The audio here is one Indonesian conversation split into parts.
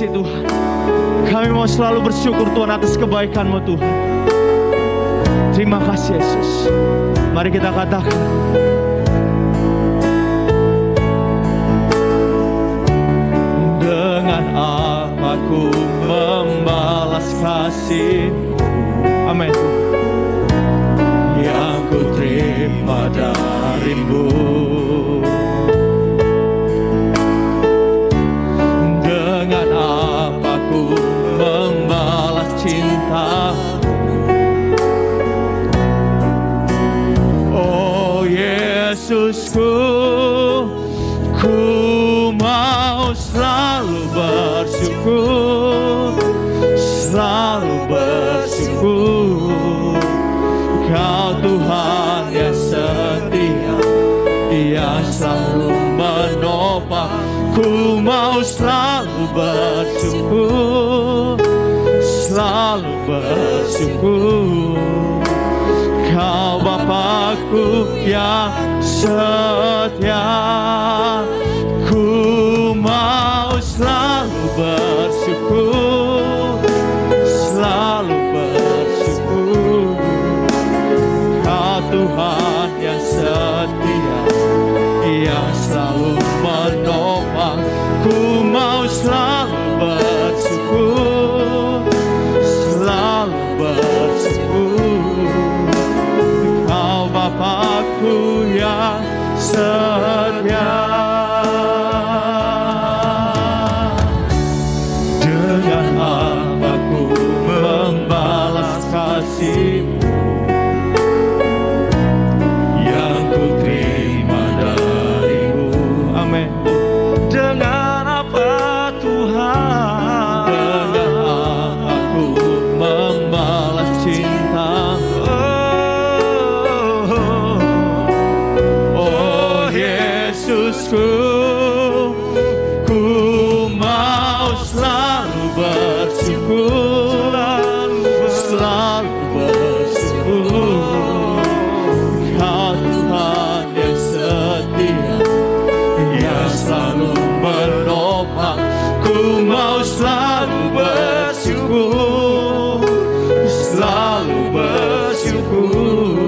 kasih Tuhan. Kami mau selalu bersyukur Tuhan atas kebaikan-Mu Tuhan. Terima kasih Yesus. Mari kita katakan. Dengan apa ku membalas kasih-Mu. Amin. Yang ku terima dari-Mu. Dengan apa ku membalas cinta. Oh Yesusku, ku mau selalu bersyukur, selalu bersyukur. Kau Tuhan yang setia, yang selalu menopang. Ku mau selalu bersyukur, selalu bersyukur. Kau Bapakku yang setia. Ku mau selalu bersyukur, selalu bersyukur. Kau Tuhan yang setia, yang selalu menopang. Ku mau selalu bersyukur, selalu bersyukur. Kau Bapakku yang setia. Dengan apa ku membalas kasih-Mu yang ku terima dari-Mu. Amin. Dengan apa Tuhan? Dengan apa ku membalas cinta. Oh Yesusku, ku mau selalu bersyukur, selalu bersyukur. Kau Tuhan yang setia, yang selalu menopang. Ku mau selalu bersyukur, selalu bersyukur.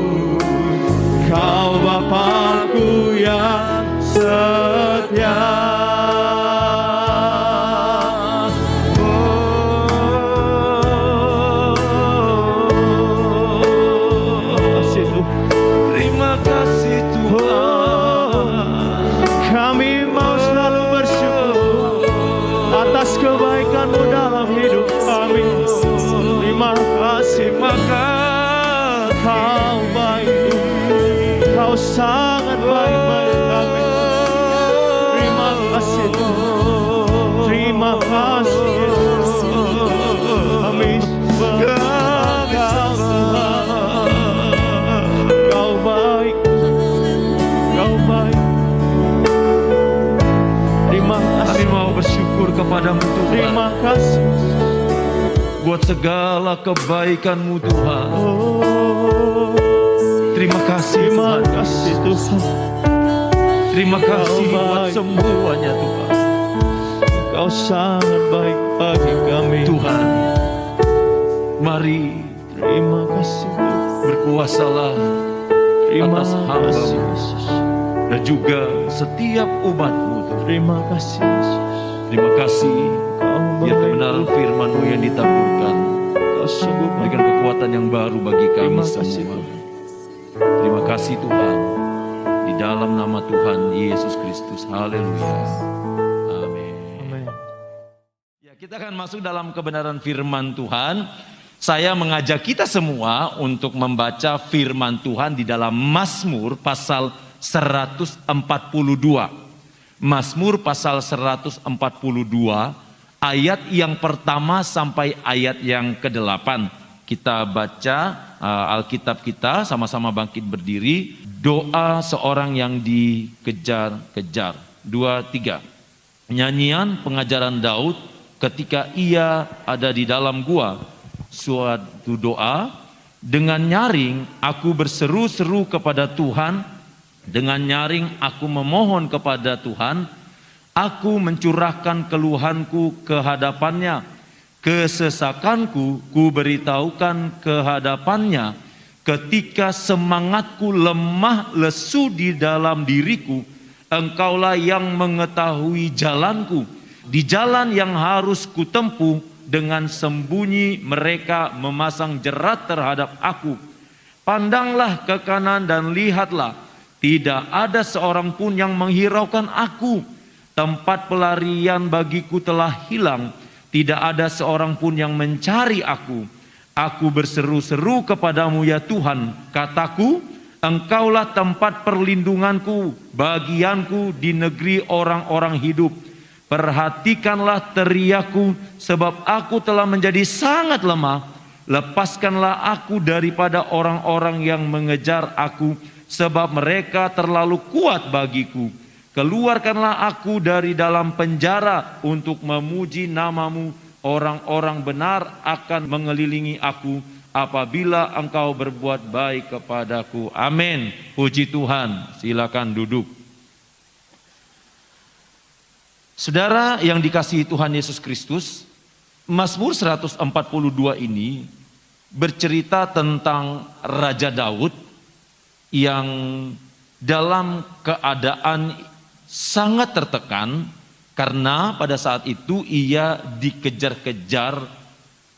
Kau Bapakku yang setia. Terima kasih Tuhan. Kami mau selalu bersyukur atas kebaikan-Mu dalam hidup kami. Terima kasih, maka Kau baik, Kau sangat baik bagi kami. Terima kasih Tuhan. Terima kasih Yesus. Kami Kau baik, Kau baik. Terima kasih. Kami mau bersyukur kepada-Mu Tuhan. Terima kasih buat segala kebaikan-Mu Tuhan. Terima kasih Terima Tuhan. kasih Tuhan. Terima kasih Kau buat baik. semuanya Tuhan. Kau sangat baik bagi kami Tuhan, mari Terima kasih Tuhan. berkuasalah Terima atas kasih hamba-Mu Yesus. dan juga setiap umat-Mu Tuhan. Terima kasih Yesus. Terima kasih Kau biar baik. kebenaran firman-Mu yang ditaburkan Kau sungguh baik. berikan kekuatan yang baru bagi kami Terima kasih semua. Tuhan. Terima kasih Tuhan. Di dalam nama Tuhan Yesus Kristus. Haleluya. Amin. Amin. Ya, kita akan masuk dalam kebenaran firman Tuhan. Saya mengajak kita semua untuk membaca firman Tuhan di dalam Mazmur pasal 142. Mazmur pasal 142 ayat yang pertama sampai ayat yang ke-8. Kita baca Alkitab kita, sama-sama bangkit berdiri. Doa seorang yang dikejar-kejar. 2, 3. Nyanyian pengajaran Daud ketika ia ada di dalam gua. Suatu doa, dengan nyaring aku berseru-seru kepada Tuhan, dengan nyaring aku memohon kepada Tuhan. Aku mencurahkan keluhanku ke hadapannya, kesesakanku ku beritahukan ke hadapannya. Ketika semangatku lemah lesu di dalam diriku, Engkaulah yang mengetahui jalanku. Di jalan yang harus kutempuh, dengan sembunyi mereka memasang jerat terhadap aku. Pandanglah ke kanan dan lihatlah, tidak ada seorang pun yang menghiraukan aku. Tempat pelarian bagiku telah hilang, tidak ada seorang pun yang mencari aku. Aku berseru-seru kepadamu ya Tuhan, kataku, Engkaulah tempat perlindunganku, bagianku di negeri orang-orang hidup. Perhatikanlah teriakku, sebab aku telah menjadi sangat lemah. Lepaskanlah aku daripada orang-orang yang mengejar aku, sebab mereka terlalu kuat bagiku. Keluarkanlah aku dari dalam penjara untuk memuji namamu. Orang-orang benar akan mengelilingi aku apabila Engkau berbuat baik kepadaku. Amin. Puji Tuhan. Silakan duduk. Saudara yang dikasihi Tuhan Yesus Kristus, Mazmur 142 ini bercerita tentang Raja Daud yang dalam keadaan sangat tertekan karena pada saat itu ia dikejar-kejar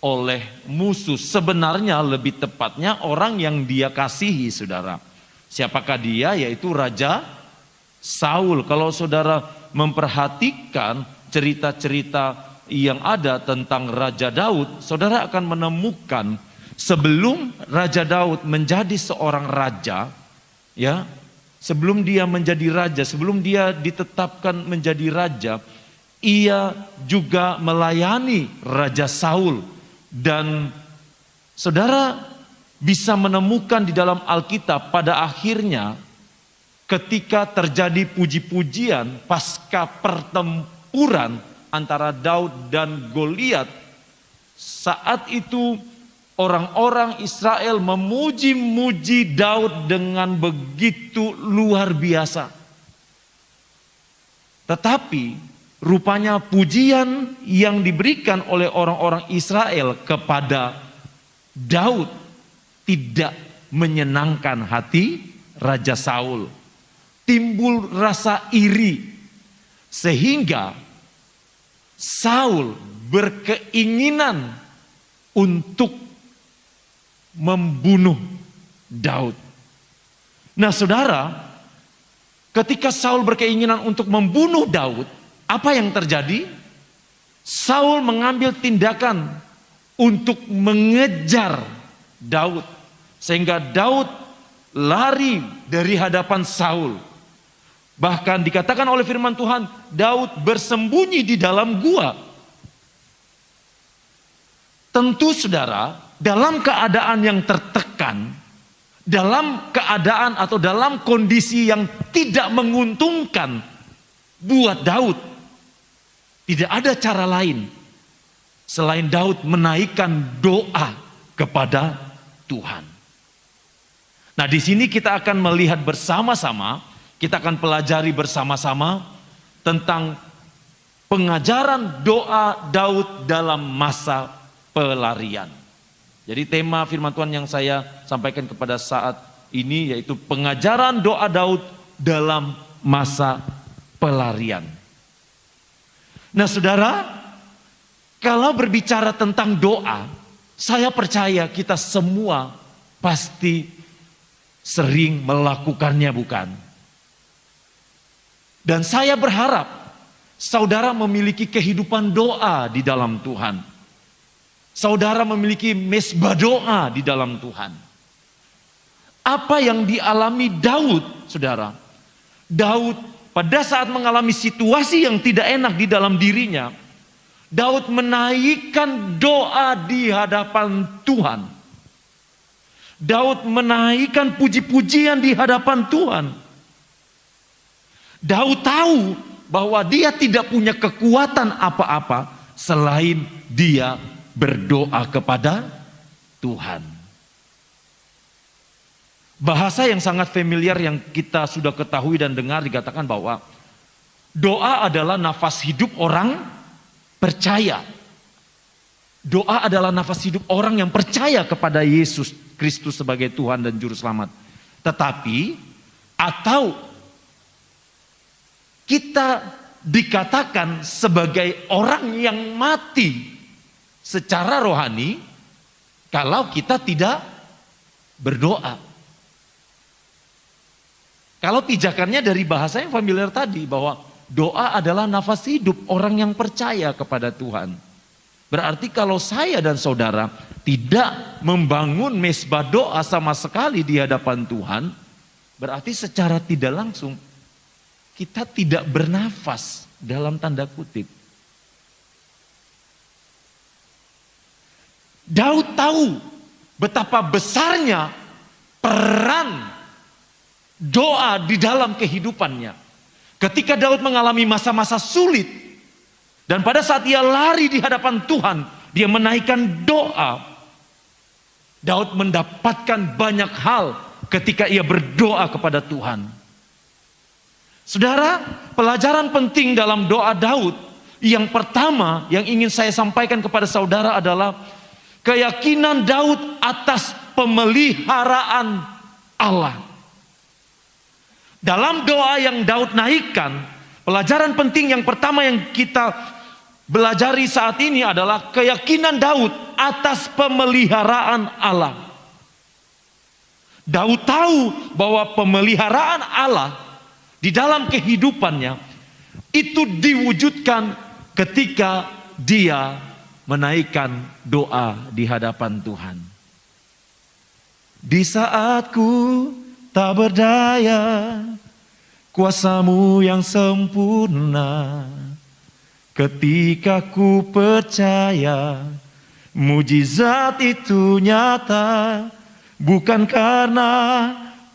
oleh musuh. Sebenarnya lebih tepatnya orang yang dia kasihi, saudara. Siapakah dia? Yaitu Raja Saul. Kalau saudara memperhatikan cerita-cerita yang ada tentang Raja Daud, saudara akan menemukan sebelum Raja Daud menjadi seorang raja, ya, sebelum dia menjadi raja, sebelum dia ditetapkan menjadi raja, ia juga melayani Raja Saul. Dan saudara bisa menemukan di dalam Alkitab pada akhirnya ketika terjadi puji-pujian pasca pertempuran antara Daud dan Goliat, saat itu orang-orang Israel memuji-muji Daud dengan begitu luar biasa. Tetapi rupanya pujian yang diberikan oleh orang-orang Israel kepada Daud tidak menyenangkan hati Raja Saul. Timbul rasa iri sehingga Saul berkeinginan untuk membunuh Daud. Nah, saudara, ketika Saul berkeinginan untuk membunuh Daud, apa yang terjadi? Saul mengambil tindakan untuk mengejar Daud, sehingga Daud lari dari hadapan Saul. Bahkan dikatakan oleh firman Tuhan, Daud bersembunyi di dalam gua. Tentu saudara, dalam keadaan yang tertekan, dalam keadaan atau dalam kondisi yang tidak menguntungkan buat Daud, tidak ada cara lain selain Daud menaikkan doa kepada Tuhan. Nah, di sini kita akan melihat bersama-sama, kita akan pelajari bersama-sama tentang pengajaran doa Daud dalam masa pelarian. Jadi tema firman Tuhan yang saya sampaikan kepada saat ini yaitu pengajaran doa Daud dalam masa pelarian. Nah, saudara, kalau berbicara tentang doa, saya percaya kita semua pasti sering melakukannya, bukan? Dan saya berharap saudara memiliki kehidupan doa di dalam Tuhan. Saudara memiliki mesbah doa di dalam Tuhan. Apa yang dialami Daud, saudara? Daud pada saat mengalami situasi yang tidak enak di dalam dirinya, Daud menaikkan doa di hadapan Tuhan. Daud menaikkan puji-pujian di hadapan Tuhan. Daud tahu bahwa dia tidak punya kekuatan apa-apa selain dia berdoa kepada Tuhan. Bahasa yang sangat familiar yang kita sudah ketahui dan dengar dikatakan bahwa Doa adalah nafas hidup orang percaya. Doa adalah nafas hidup orang yang percaya kepada Yesus Kristus sebagai Tuhan dan Juru Selamat. Tetapi, atau kita dikatakan sebagai orang yang mati secara rohani kalau kita tidak berdoa. Kalau pijakannya dari bahasa yang familiar tadi, bahwa doa adalah nafas hidup orang yang percaya kepada Tuhan. Berarti kalau saya dan saudara tidak membangun mezbah doa sama sekali di hadapan Tuhan, berarti secara tidak langsung kita tidak bernafas dalam tanda kutip. Daud tahu betapa besarnya peran doa di dalam kehidupannya. Ketika Daud mengalami masa-masa sulit, dan pada saat ia lari di hadapan Tuhan, dia menaikkan doa. Daud mendapatkan banyak hal ketika ia berdoa kepada Tuhan. Saudara, pelajaran penting dalam doa Daud, yang pertama yang ingin saya sampaikan kepada saudara adalah keyakinan Daud atas pemeliharaan Allah. Dalam doa yang Daud naikkan, pelajaran penting yang pertama yang kita belajari saat ini adalah keyakinan Daud atas pemeliharaan Allah. Daud tahu bahwa pemeliharaan Allah di dalam kehidupannya itu diwujudkan ketika dia menaikkan doa di hadapan Tuhan. Di saat ku tak berdaya, kuasa-Mu yang sempurna. Ketika ku percaya, mujizat itu nyata, bukan karena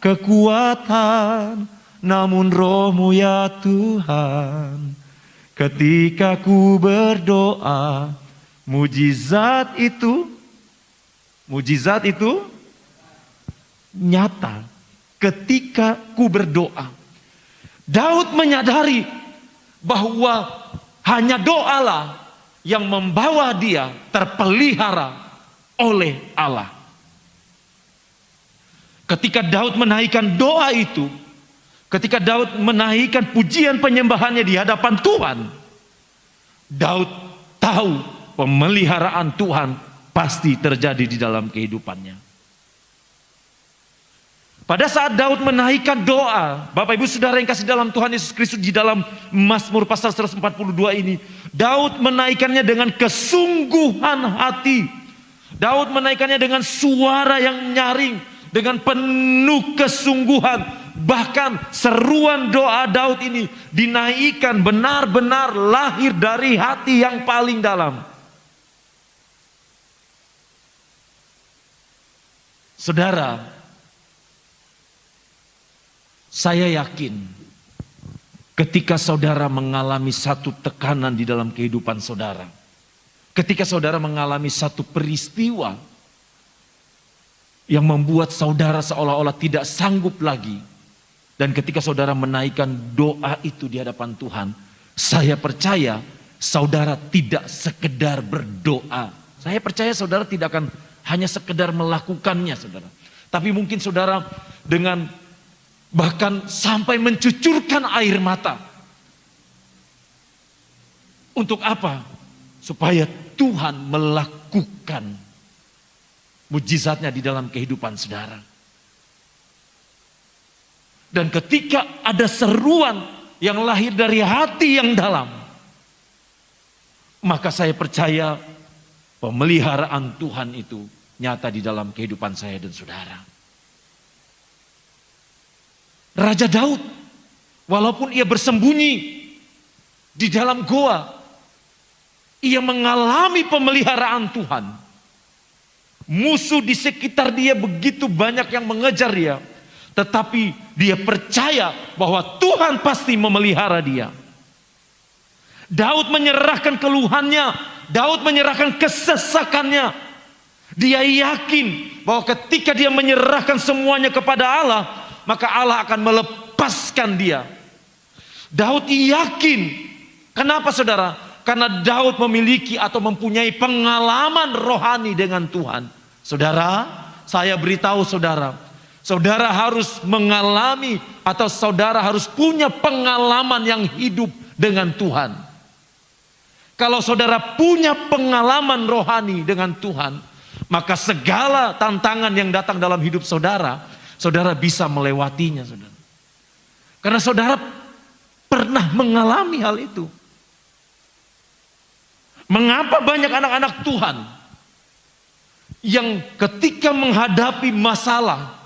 kekuatan, namun Roh-Mu ya Tuhan. Ketika ku berdoa, mujizat itu nyata. Ketika ku berdoa, Daud menyadari bahwa hanya doalah yang membawa dia terpelihara oleh Allah. Ketika Daud menaikkan doa itu, ketika Daud menaikkan pujian penyembahannya di hadapan Tuhan, Daud tahu pemeliharaan Tuhan pasti terjadi di dalam kehidupannya. Pada saat Daud menaikkan doa, Bapak Ibu Saudara yang kasih dalam Tuhan Yesus Kristus, di dalam Mazmur pasal 142 ini, Daud menaikkannya dengan kesungguhan hati. Daud menaikkannya dengan suara yang nyaring, dengan penuh kesungguhan. Bahkan seruan doa Daud ini dinaikkan benar-benar lahir dari hati yang paling dalam. Saudara, saya yakin ketika saudara mengalami satu tekanan di dalam kehidupan saudara, ketika saudara mengalami satu peristiwa yang membuat saudara seolah-olah tidak sanggup lagi, dan ketika saudara menaikkan doa itu di hadapan Tuhan, saya percaya saudara tidak sekedar berdoa. Saya percaya saudara tidak akan hanya sekedar melakukannya, saudara. Tapi mungkin saudara dengan bahkan sampai mencucurkan air mata. Untuk apa? Supaya Tuhan melakukan mujizatnya di dalam kehidupan saudara. Dan ketika ada seruan yang lahir dari hati yang dalam, maka saya percaya pemeliharaan Tuhan itu nyata di dalam kehidupan saya dan saudara. Raja Daud, walaupun ia bersembunyi di dalam goa, ia mengalami pemeliharaan Tuhan. Musuh di sekitar dia begitu banyak yang mengejar dia, tetapi dia percaya bahwa Tuhan pasti memelihara dia. Daud menyerahkan keluhannya, Daud menyerahkan kesesakannya. Dia yakin bahwa ketika dia menyerahkan semuanya kepada Allah, maka Allah akan melepaskan dia. Daud yakin. Kenapa saudara? Karena Daud memiliki atau mempunyai pengalaman rohani dengan Tuhan. Saudara, saya beritahu saudara, saudara harus mengalami atau saudara harus punya pengalaman yang hidup dengan Tuhan. Kalau saudara punya pengalaman rohani dengan Tuhan, maka segala tantangan yang datang dalam hidup saudara, saudara bisa melewatinya, saudara. Karena saudara pernah mengalami hal itu. Mengapa banyak anak-anak Tuhan yang ketika menghadapi masalah,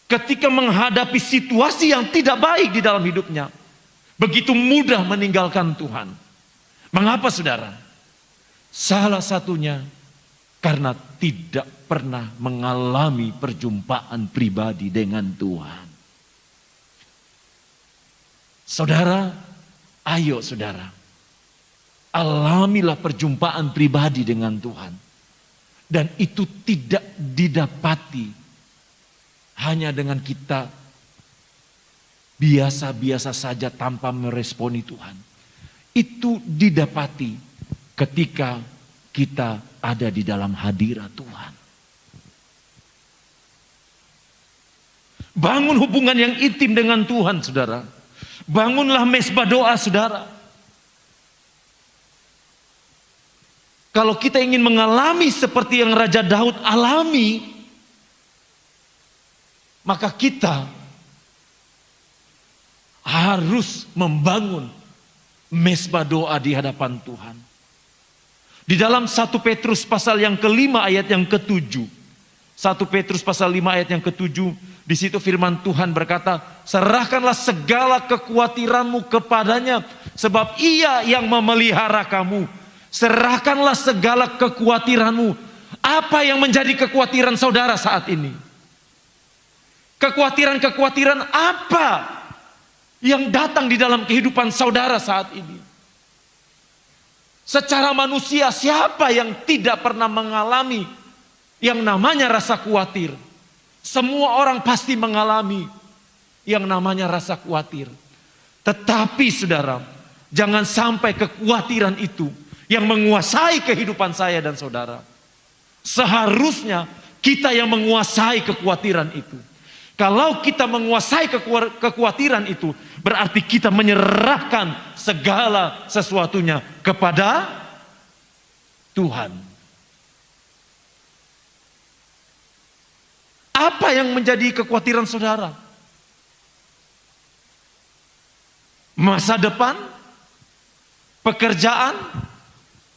ketika menghadapi situasi yang tidak baik di dalam hidupnya, begitu mudah meninggalkan Tuhan? Mengapa saudara? Salah satunya karena tidak pernah mengalami perjumpaan pribadi dengan Tuhan. Saudara, ayo saudara, alamilah perjumpaan pribadi dengan Tuhan. Dan itu tidak didapati hanya dengan kita biasa-biasa saja tanpa meresponi Tuhan. Itu didapati ketika kita ada di dalam hadirat Tuhan. Bangun hubungan yang intim dengan Tuhan, saudara. Bangunlah mesbah doa, saudara. Kalau kita ingin mengalami seperti yang Raja Daud alami, maka kita harus membangun mesbah doa di hadapan Tuhan. Di dalam 1 Petrus pasal yang kelima ayat yang ke-7. 1 Petrus pasal 5 ayat yang ke-7. Di situ firman Tuhan berkata, serahkanlah segala kekhawatiranmu kepadanya, sebab Ia yang memelihara kamu. Serahkanlah segala kekhawatiranmu. Apa yang menjadi kekhawatiran saudara saat ini? Kekhawatiran-kekhawatiran apa yang datang di dalam kehidupan saudara saat ini? Secara manusia, siapa yang tidak pernah mengalami yang namanya rasa khawatir? Semua orang pasti mengalami yang namanya rasa khawatir. Tetapi saudara, jangan sampai kekhawatiran itu yang menguasai kehidupan saya dan saudara. Seharusnya kita yang menguasai kekhawatiran itu. Kalau kita menguasai kekhawatiran itu, berarti kita menyerahkan segala sesuatunya kepada Tuhan. Apa yang menjadi kekhawatiran saudara? Masa depan, pekerjaan,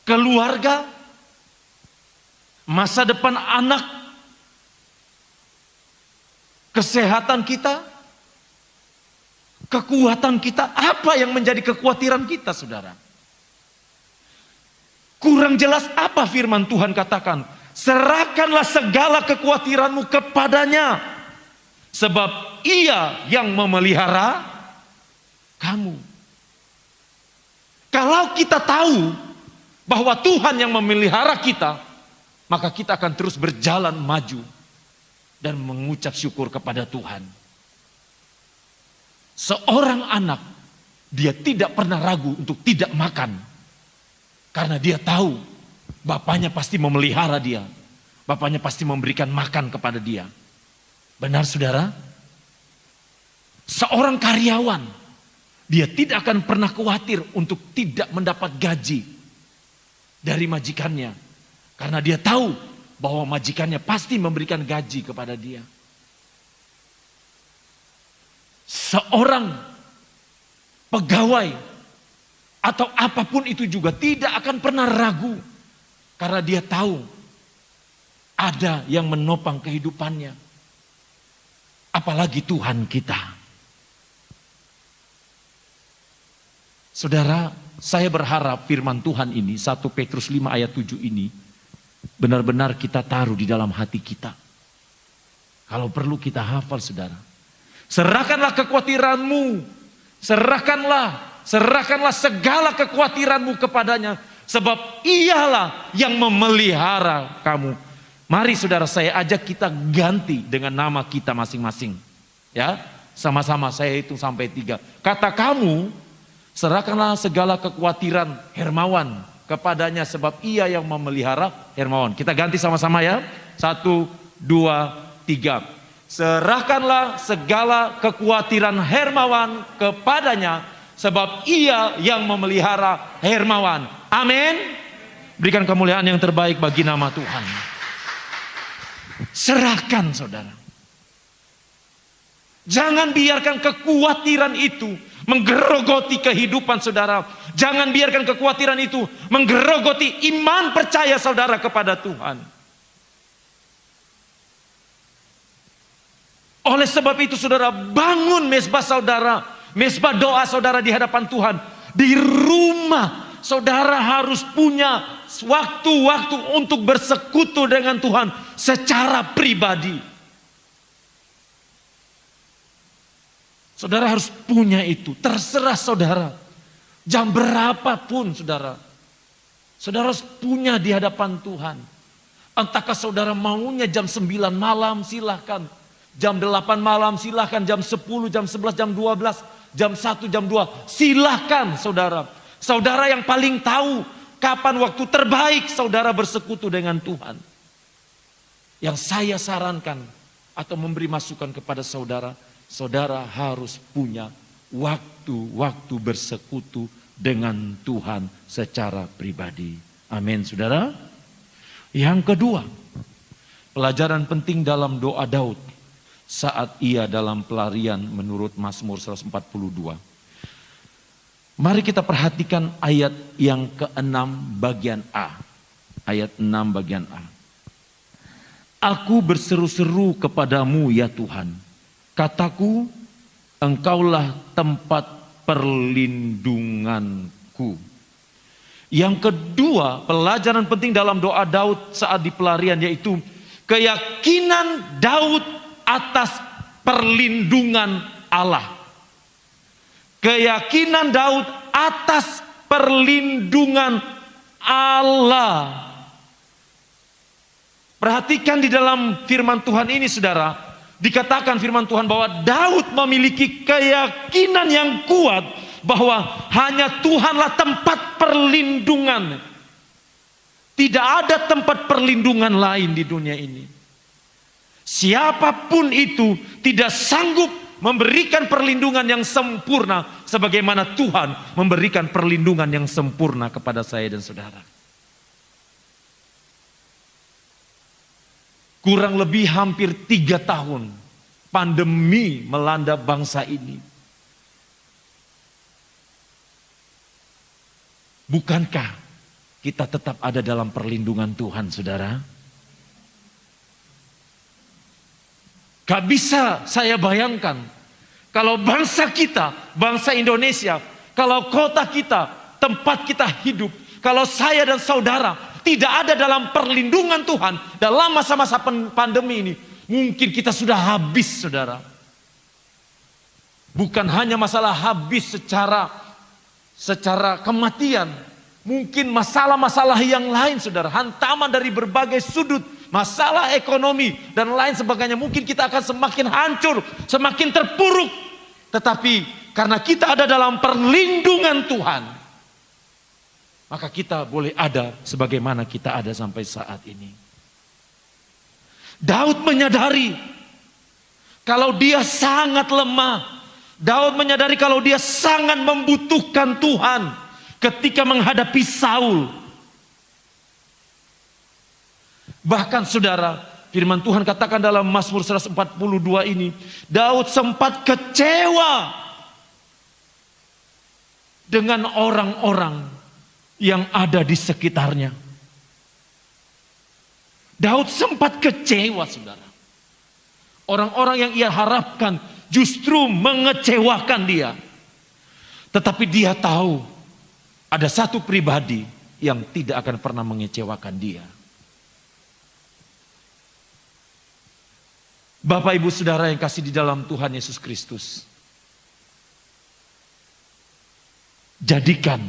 keluarga, masa depan anak, kesehatan kita, kekuatan kita. Apa yang menjadi kekhawatiran kita, saudara? Kurang jelas apa firman Tuhan katakan? Serahkanlah segala kekhawatiranmu kepadanya, sebab Ia yang memelihara kamu. Kalau kita tahu bahwa Tuhan yang memelihara kita, maka kita akan terus berjalan maju dan mengucap syukur kepada Tuhan. Seorang anak, dia tidak pernah ragu untuk tidak makan, karena dia tahu bapaknya pasti memelihara dia, bapaknya pasti memberikan makan kepada dia. Benar saudara? Seorang karyawan, dia tidak akan pernah khawatir untuk tidak mendapat gaji dari majikannya, karena dia tahu bahwa majikannya pasti memberikan gaji kepada dia. Seorang pegawai atau apapun itu juga tidak akan pernah ragu, karena dia tahu ada yang menopang kehidupannya. Apalagi Tuhan kita. Saudara, saya berharap firman Tuhan ini, 1 Petrus 5 ayat 7 ini, benar-benar kita taruh di dalam hati kita. Kalau perlu kita hafal, saudara. Serahkanlah kekhawatiranmu, serahkanlah segala kekhawatiranmu kepadanya, sebab Ialah yang memelihara kamu. Mari saudara, saya ajak kita ganti dengan nama kita masing-masing. Ya, sama-sama saya hitung sampai 3. Kata kamu Serahkanlah segala kekhawatiran Hermawan kepadanya sebab ia yang memelihara Hermawan. Kita ganti sama-sama ya. 1, 2, 3. Serahkanlah segala kekhawatiran Hermawan kepadanya sebab ia yang memelihara Hermawan. Amin. Berikan kemuliaan yang terbaik bagi nama Tuhan. Serahkan saudara. Jangan biarkan kekhawatiran itu menggerogoti kehidupan saudara. Jangan biarkan kekhawatiran itu menggerogoti iman percaya saudara kepada Tuhan. Oleh sebab itu saudara, bangun mezbah saudara, mezbah doa saudara di hadapan Tuhan. Di rumah saudara harus punya waktu-waktu untuk bersekutu dengan Tuhan secara pribadi. Saudara harus punya itu, terserah saudara. Jam berapapun saudara. Saudara harus punya di hadapan Tuhan. Entahkah saudara maunya jam 9 malam silahkan. Jam 8 malam silahkan, jam 10, jam 11, jam 12, jam 1, jam 2. Silahkan saudara. Saudara yang paling tahu kapan waktu terbaik saudara bersekutu dengan Tuhan. Yang saya sarankan atau memberi masukan kepada saudara, saudara harus punya waktu-waktu bersekutu dengan Tuhan secara pribadi. Amin saudara. Yang kedua, pelajaran penting dalam doa Daud saat ia dalam pelarian menurut Mazmur 142. Mari kita perhatikan ayat yang ke-6 bagian A. Ayat 6 bagian A. Aku berseru-seru kepadamu ya Tuhan. Kataku, engkaulah tempat perlindunganku. Yang kedua, pelajaran penting dalam doa Daud saat di pelarian yaitu keyakinan Daud atas perlindungan Allah. Keyakinan Daud atas perlindungan Allah. Perhatikan di dalam firman Tuhan ini saudara. Dikatakan firman Tuhan bahwa Daud memiliki keyakinan yang kuat bahwa hanya Tuhanlah tempat perlindungan. Tidak ada tempat perlindungan lain di dunia ini. Siapapun itu tidak sanggup memberikan perlindungan yang sempurna sebagaimana Tuhan memberikan perlindungan yang sempurna kepada saya dan saudara. Kurang lebih hampir 3 tahun pandemi melanda bangsa ini. Bukankah kita tetap ada dalam perlindungan Tuhan, saudara? Gak bisa saya bayangkan kalau bangsa kita, bangsa Indonesia, kalau kota kita, tempat kita hidup, kalau saya dan saudara tidak ada dalam perlindungan Tuhan dalam masa-masa pandemi ini, mungkin kita sudah habis, saudara. Bukan hanya masalah habis secara kematian, mungkin masalah-masalah yang lain, saudara, hantaman dari berbagai sudut, masalah ekonomi dan lain sebagainya, mungkin kita akan semakin hancur, semakin terpuruk. Tetapi karena kita ada dalam perlindungan Tuhan, maka kita boleh ada sebagaimana kita ada sampai saat ini. Daud menyadari kalau dia sangat lemah. Daud menyadari kalau dia sangat membutuhkan Tuhan ketika menghadapi Saul. Bahkan saudara, firman Tuhan katakan dalam Mazmur 142 ini, Daud sempat kecewa dengan orang-orang yang ada di sekitarnya. Daud sempat kecewa, saudara. Orang-orang yang ia harapkan justru mengecewakan dia. Tetapi dia tahu ada satu pribadi yang tidak akan pernah mengecewakan dia. Bapak ibu saudara yang kasih di dalam Tuhan Yesus Kristus, jadikan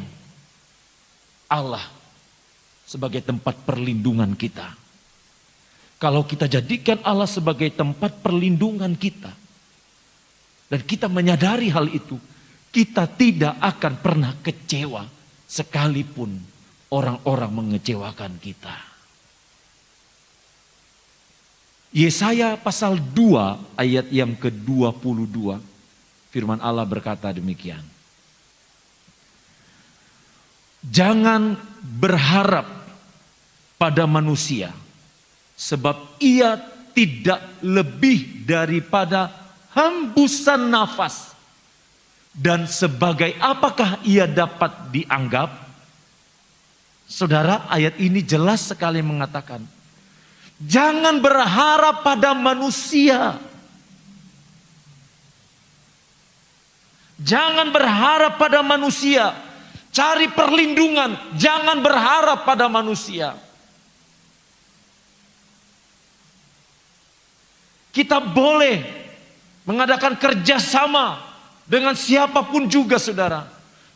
Allah sebagai tempat perlindungan kita. Kalau kita jadikan Allah sebagai tempat perlindungan kita, dan kita menyadari hal itu, kita tidak akan pernah kecewa sekalipun orang-orang mengecewakan kita. Yesaya pasal 2 ayat yang ke-22, firman Allah berkata demikian. Jangan berharap pada manusia, sebab ia tidak lebih daripada hembusan nafas. Dan sebagai apakah ia dapat dianggap? Saudara, ayat ini jelas sekali mengatakan, jangan berharap pada manusia. Jangan berharap pada manusia. Cari perlindungan, jangan berharap pada manusia. Kita boleh mengadakan kerjasama dengan siapapun juga, saudara.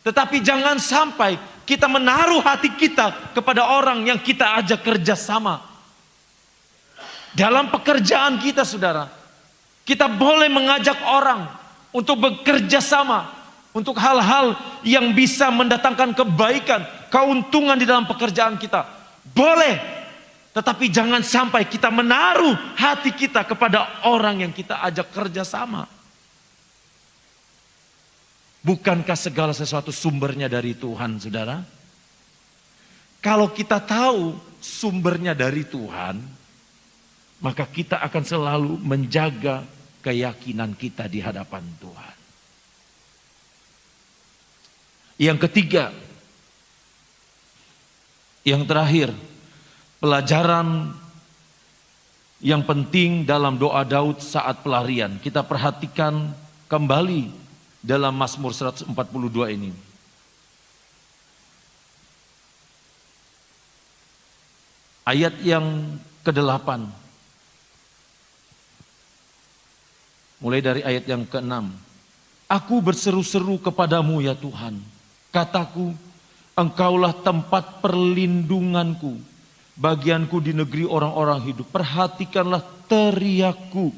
Tetapi jangan sampai kita menaruh hati kita kepada orang yang kita ajak kerjasama. Dalam pekerjaan kita, saudara, kita boleh mengajak orang untuk bekerja sama, untuk hal-hal yang bisa mendatangkan kebaikan, keuntungan di dalam pekerjaan kita. Boleh, tetapi jangan sampai kita menaruh hati kita kepada orang yang kita ajak kerjasama. Bukankah segala sesuatu sumbernya dari Tuhan, saudara? Kalau kita tahu sumbernya dari Tuhan, maka kita akan selalu menjaga keyakinan kita di hadapan Tuhan. Yang ketiga, yang terakhir, pelajaran yang penting dalam doa Daud saat pelarian. Kita perhatikan kembali dalam Mazmur 142 ini. Ayat yang ke-8. Mulai dari ayat yang ke-6. Aku berseru-seru kepadamu ya Tuhan. Kataku, Engkaulah tempat perlindunganku. Bagianku di negeri orang-orang hidup. Perhatikanlah teriakku.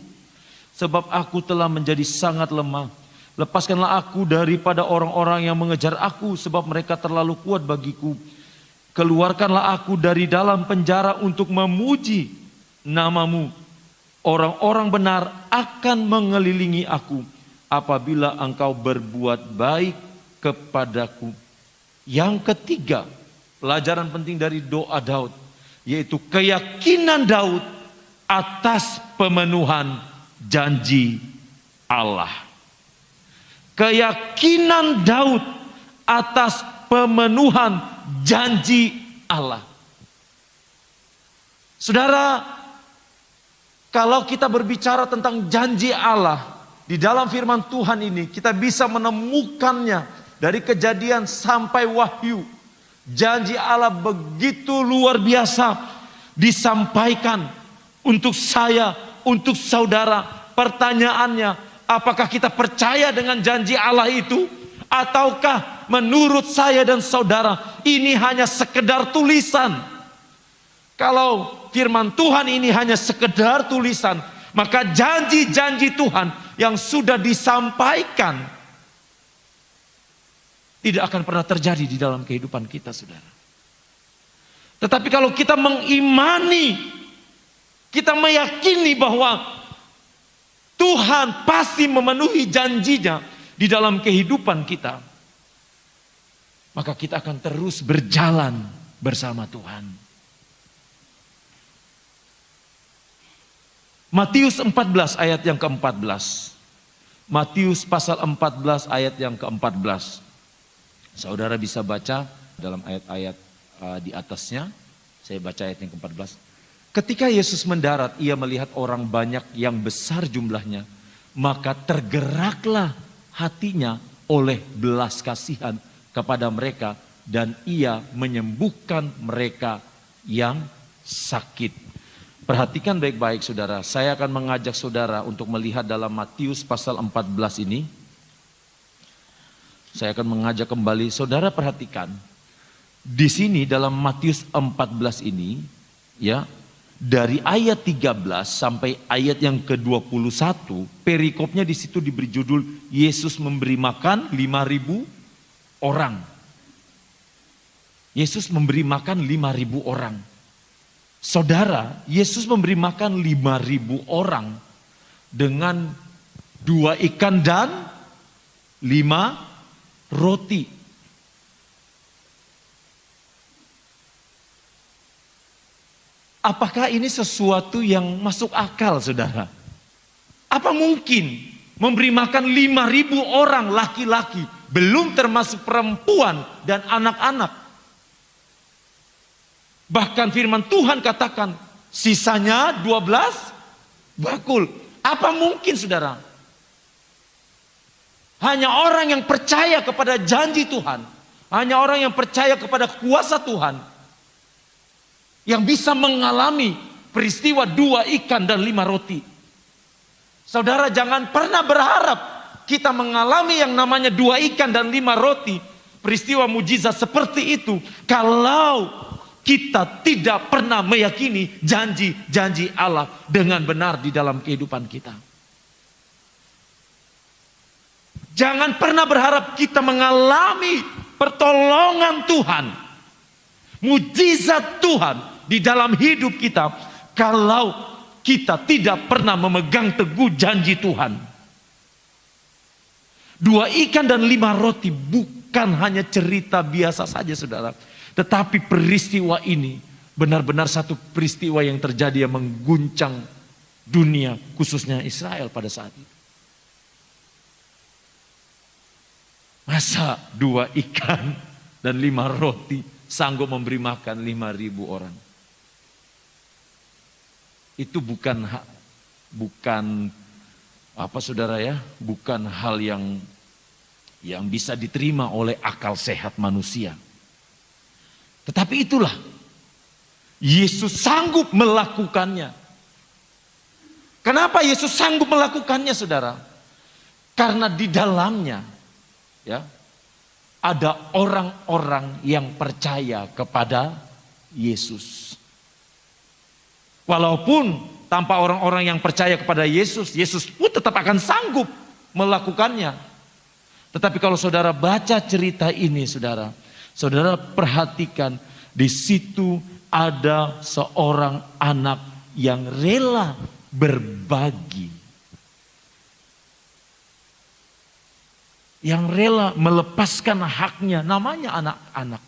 Sebab aku telah menjadi sangat lemah. Lepaskanlah aku daripada orang-orang yang mengejar aku, sebab mereka terlalu kuat bagiku. Keluarkanlah aku dari dalam penjara untuk memuji namamu. Orang-orang benar akan mengelilingi aku apabila engkau berbuat baik kepadaku. Yang ketiga, pelajaran penting dari doa Daud, yaitu keyakinan Daud atas pemenuhan janji Allah. Keyakinan Daud atas pemenuhan janji Allah. Saudara, kalau kita berbicara tentang janji Allah di dalam firman Tuhan ini, kita bisa menemukannya dari Kejadian sampai Wahyu. Janji Allah begitu luar biasa disampaikan untuk saya, untuk saudara. Pertanyaannya, apakah kita percaya dengan janji Allah itu? Ataukah menurut saya dan saudara ini hanya sekedar tulisan? Kalau firman Tuhan ini hanya sekedar tulisan, maka janji-janji Tuhan yang sudah disampaikan tidak akan pernah terjadi di dalam kehidupan kita, saudara. Tetapi kalau kita mengimani, kita meyakini bahwa Tuhan pasti memenuhi janjinya di dalam kehidupan kita, maka kita akan terus berjalan bersama Tuhan. Matius 14 ayat yang ke-14. Matius pasal 14 ayat yang ke-14. Saudara bisa baca dalam ayat-ayat di atasnya. Saya baca ayat yang ke-14. Ketika Yesus mendarat, ia melihat orang banyak yang besar jumlahnya. Maka tergeraklah hatinya oleh belas kasihan kepada mereka. Dan ia menyembuhkan mereka yang sakit. Perhatikan baik-baik saudara. Saya akan mengajak saudara untuk melihat dalam Matius pasal 14 ini. Saya akan mengajak kembali saudara perhatikan. Di sini dalam Matius 14 ini, ya, dari ayat 13 sampai ayat yang ke-21, perikopnya di situ diberi judul Yesus memberi makan 5.000 orang. Yesus memberi makan 5.000 orang. Saudara, Yesus memberi makan 5.000 orang dengan 2 ikan dan 5 roti. Apakah ini sesuatu yang masuk akal, saudara? Apa mungkin memberi makan 5.000 orang laki-laki, belum termasuk perempuan dan anak-anak? Bahkan firman Tuhan katakan, sisanya 12 bakul. Apa mungkin, saudara? Hanya orang yang percaya kepada janji Tuhan, hanya orang yang percaya kepada kuasa Tuhan, yang bisa mengalami peristiwa 2 ikan dan 5 roti. Saudara, jangan pernah berharap kita mengalami yang namanya 2 ikan dan 5 roti, peristiwa mujizat seperti itu, kalau kita tidak pernah meyakini janji-janji Allah dengan benar di dalam kehidupan kita. Jangan pernah berharap kita mengalami pertolongan Tuhan, mujizat Tuhan di dalam hidup kita, kalau kita tidak pernah memegang teguh janji Tuhan. 2 ikan dan 5 roti bukan hanya cerita biasa saja, saudara. Tetapi peristiwa ini benar-benar satu peristiwa yang terjadi yang mengguncang dunia, khususnya Israel pada saat itu. Masa 2 ikan dan 5 roti sanggup memberi makan 5.000 orang? Itu bukan apa, saudara ya, bukan hal yang bisa diterima oleh akal sehat manusia. Tetapi itulah Yesus sanggup melakukannya. Kenapa Yesus sanggup melakukannya, saudara? Karena di dalamnya ya ada orang-orang yang percaya kepada Yesus. Walaupun tanpa orang-orang yang percaya kepada Yesus, Yesus pun tetap akan sanggup melakukannya. Tetapi kalau saudara baca cerita ini, saudara perhatikan, di situ ada seorang anak yang rela berbagi. Yang rela melepaskan haknya, namanya anak-anak.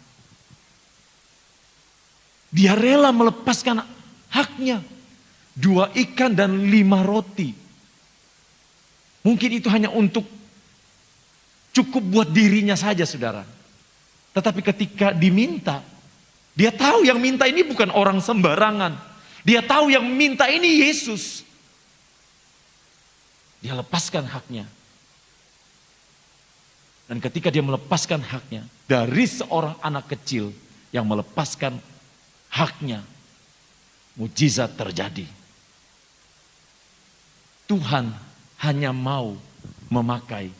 Dia rela melepaskan haknya, 2 ikan dan 5 roti. Mungkin itu hanya untuk cukup buat dirinya saja, saudara. Tetapi ketika diminta, dia tahu yang minta ini bukan orang sembarangan. Dia tahu yang minta ini Yesus. Dia lepaskan haknya. Dan ketika dia melepaskan haknya, dari seorang anak kecil yang melepaskan haknya, mujizat terjadi. Tuhan hanya mau memakai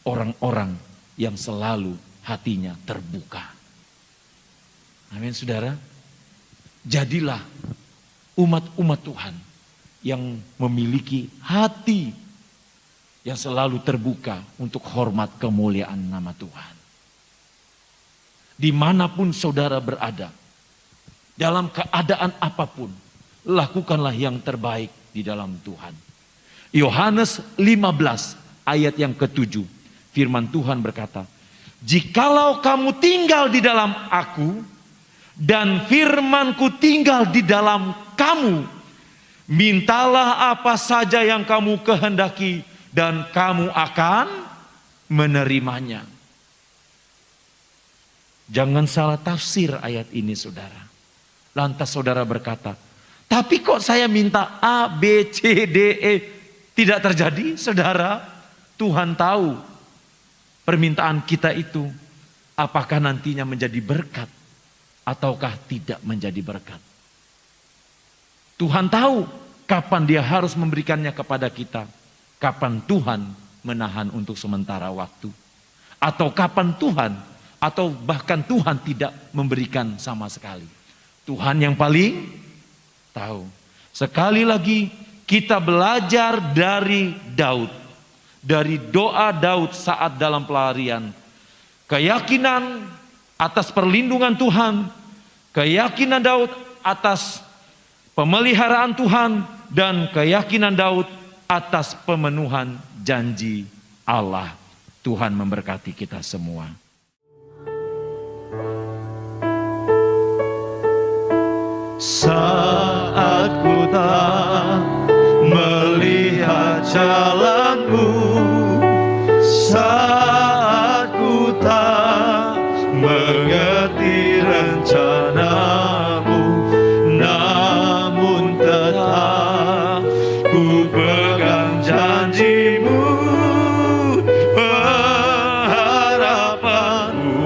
orang-orang yang selalu hatinya terbuka. Amin, saudara. Jadilah umat-umat Tuhan yang memiliki hati yang selalu terbuka untuk hormat kemuliaan nama Tuhan. Dimanapun saudara berada, dalam keadaan apapun, lakukanlah yang terbaik di dalam Tuhan. Yohanes 15 ayat yang ke-7, firman Tuhan berkata, "Jikalau kamu tinggal di dalam aku, dan firmanku tinggal di dalam kamu, mintalah apa saja yang kamu kehendaki, dan kamu akan menerimanya." Jangan salah tafsir ayat ini, saudara. Lantas saudara berkata, tapi kok saya minta A, B, C, D, E. Tidak terjadi, saudara. Tuhan tahu permintaan kita itu apakah nantinya menjadi berkat ataukah tidak menjadi berkat. Tuhan tahu kapan dia harus memberikannya kepada kita. Kapan Tuhan menahan untuk sementara waktu. Atau kapan Tuhan, atau bahkan Tuhan tidak memberikan sama sekali. Tuhan yang paling tahu. Sekali lagi kita belajar dari Daud. Dari doa Daud saat dalam pelarian. Keyakinan atas perlindungan Tuhan. Keyakinan Daud atas pemeliharaan Tuhan. Dan keyakinan Daud atas pemenuhan janji Allah. Tuhan memberkati kita semua. Saat ku tak melihat jalanmu, saat ku tak mengerti rencanamu, namun tetap ku pegang janjimu, pengharapanku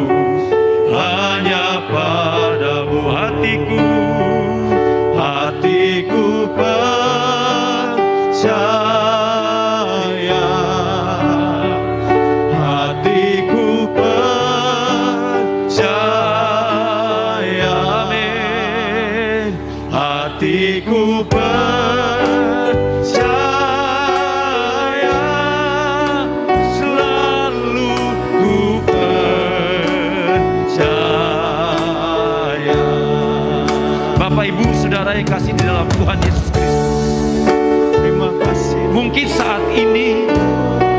hanya padamu. Hatiku percaya, hatiku percaya, amin. Hatiku percaya, selalu ku percaya. Bapak Ibu Saudara yang kasih di dalam Tuhan Yesus Kristus, Terima kasih. mungkin saat ini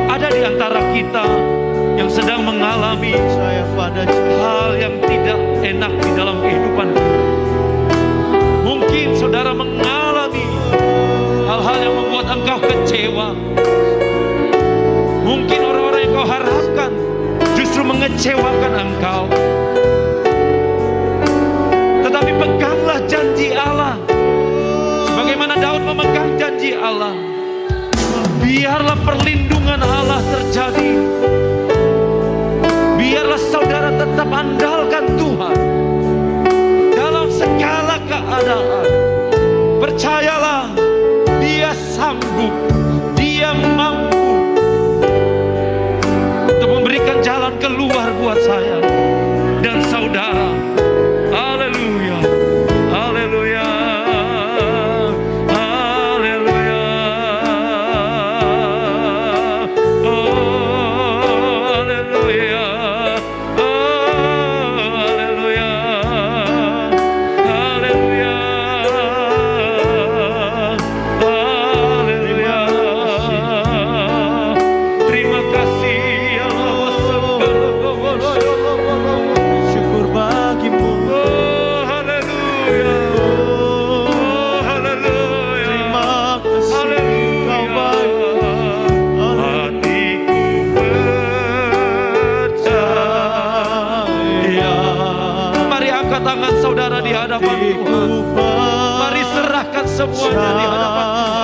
ada di antara kita yang sedang mengalami Saya pada hal yang tidak enak di dalam kehidupan kita. Mungkin saudara mengalami hal-hal yang membuat engkau kecewa. Mungkin orang-orang yang kau harapkan justru mengecewakan engkau. Tetapi peganglah janji Allah. Sebagaimana Daud memegang janji Allah. Biarlah perlindungan Allah terjadi. Biarlah saudara tetap andalkan Tuhan dalam segala keadaan. Percayalah, Dia sanggup, Dia mampu untuk memberikan jalan keluar buat saya dan saudara. Haleluya, haleluya, haleluya. Oh, haleluya, oh, haleluya, haleluya, haleluya. Terima kasih ya Allah. syukur bagimu. Oh, haleluya. Oh, haleluya. Terima kasih Kau baik. Hatiku percaya. Mari angkat tangan saudara di hadapan Tuhan. Mari serahkan semuanya di hadapan Tuhan.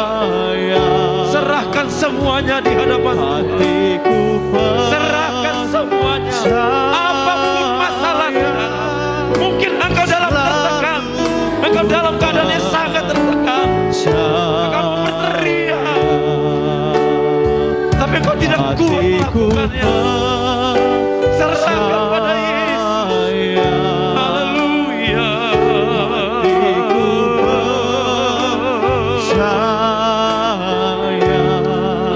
Serahkan semuanya di hadapan Tuhan. Hatiku Serahkan semuanya. Apapun masalah saudara. Mungkin engkau dalam tertekan. Engkau dalam keadaan yang sangat tertekan. Engkau berteriak. Tapi engkau tidak kuat melakukannya. Serahkan pada Yesus. Haleluya.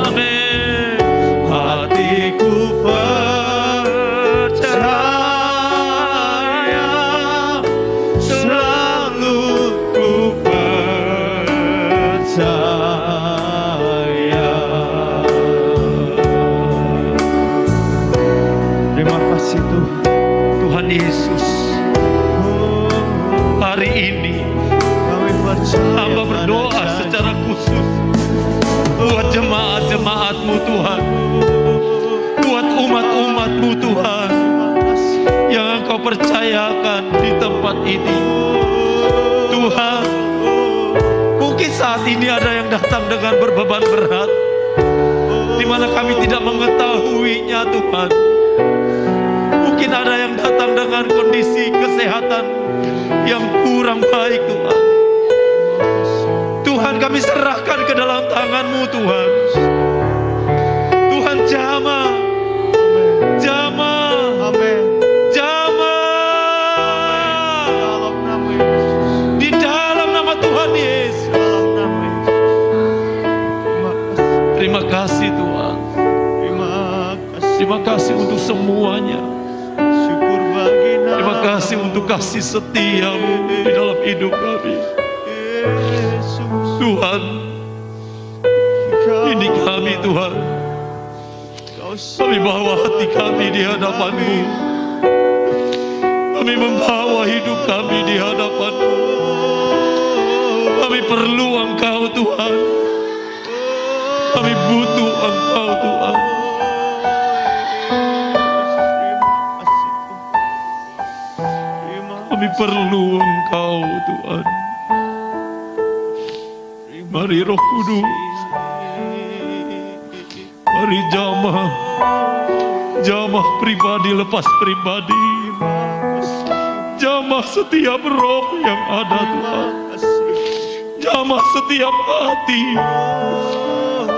Amin. Hatiku percaya, selalu ku percaya. Terima kasih Tuhan. Tuhan Yesus, hari ini Kami percaya hamba berdoa pada secara khusus buat jemaat-jemaat-Mu Tuhan, buat umat-umat-Mu Tuhan yang Engkau percayakan di tempat ini. Tuhan, mungkin saat ini ada yang datang dengan berbeban berat, di mana kami tidak mengetahuinya Tuhan. Mungkin ada yang datang dengan kondisi kesehatan yang kurang baik Tuhan. Tuhan, kami serahkan ke dalam tangan-Mu Tuhan. Tuhan, jamah, jamah, Amin. jamah Dalam nama Yesus. di dalam nama Tuhan Yesus. Terima kasih Tuhan. Terima kasih untuk semuanya. Syukur bagi nama Terima kasih untuk kasih setia-Mu di dalam hidup kami. Yesus. Tuhan, ini kami Tuhan. Kami bawa hati kami di hadapan-Mu. Kami membawa hidup kami di hadapan-Mu. Kami perlu Engkau Tuhan. Kami butuh Engkau Tuhan. Kami perlu Engkau Tuhan. Mari Roh Kudus, mari jamah pribadi lepas pribadi, jamah setiap roh yang ada Tuhan, jamah setiap hati,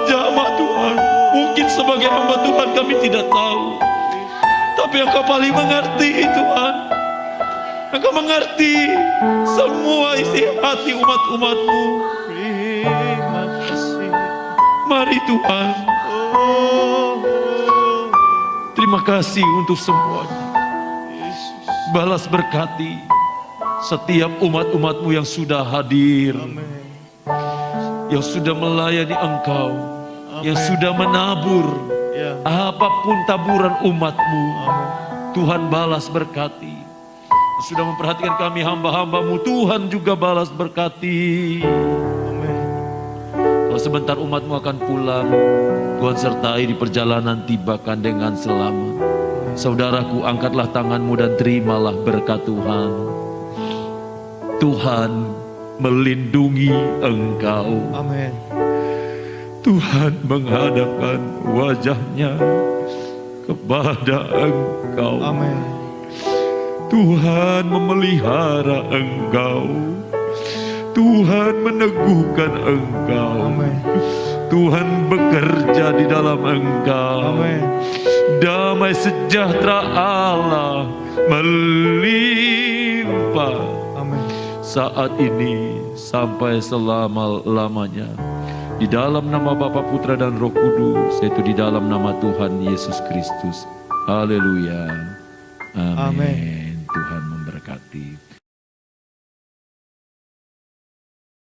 jamah Tuhan. Mungkin sebagai hamba Tuhan kami tidak tahu, tapi Engkau paling mengerti Tuhan. Engkau mengerti semua isi hati umat-umat-Mu. Terima kasih. Mari Tuhan, terima kasih untuk semuanya. Balas berkati setiap umat-umat-Mu yang sudah hadir, yang sudah melayani Engkau, yang sudah menabur Ya. apapun taburan umat-Mu. Tuhan balas berkati. Sudah memperhatikan kami hamba-hamba-Mu, Tuhan juga balas berkati. Kalau sebentar umat-Mu akan pulang, Tuhan sertai di perjalanan, tibakan dengan selamat. Saudaraku, angkatlah tanganmu dan terimalah berkat Tuhan. Tuhan melindungi engkau. Amin. Tuhan menghadapkan wajahnya kepada engkau. Amin. Tuhan memelihara engkau. Tuhan meneguhkan engkau. Amin. Tuhan bekerja di dalam engkau. Amin. Damai sejahtera Allah melimpah Amin. saat ini sampai selama-lamanya. Di dalam nama Bapa, Putra dan Roh Kudus, yaitu di dalam nama Tuhan Yesus Kristus. Haleluya. Amin. Amin. Tuhan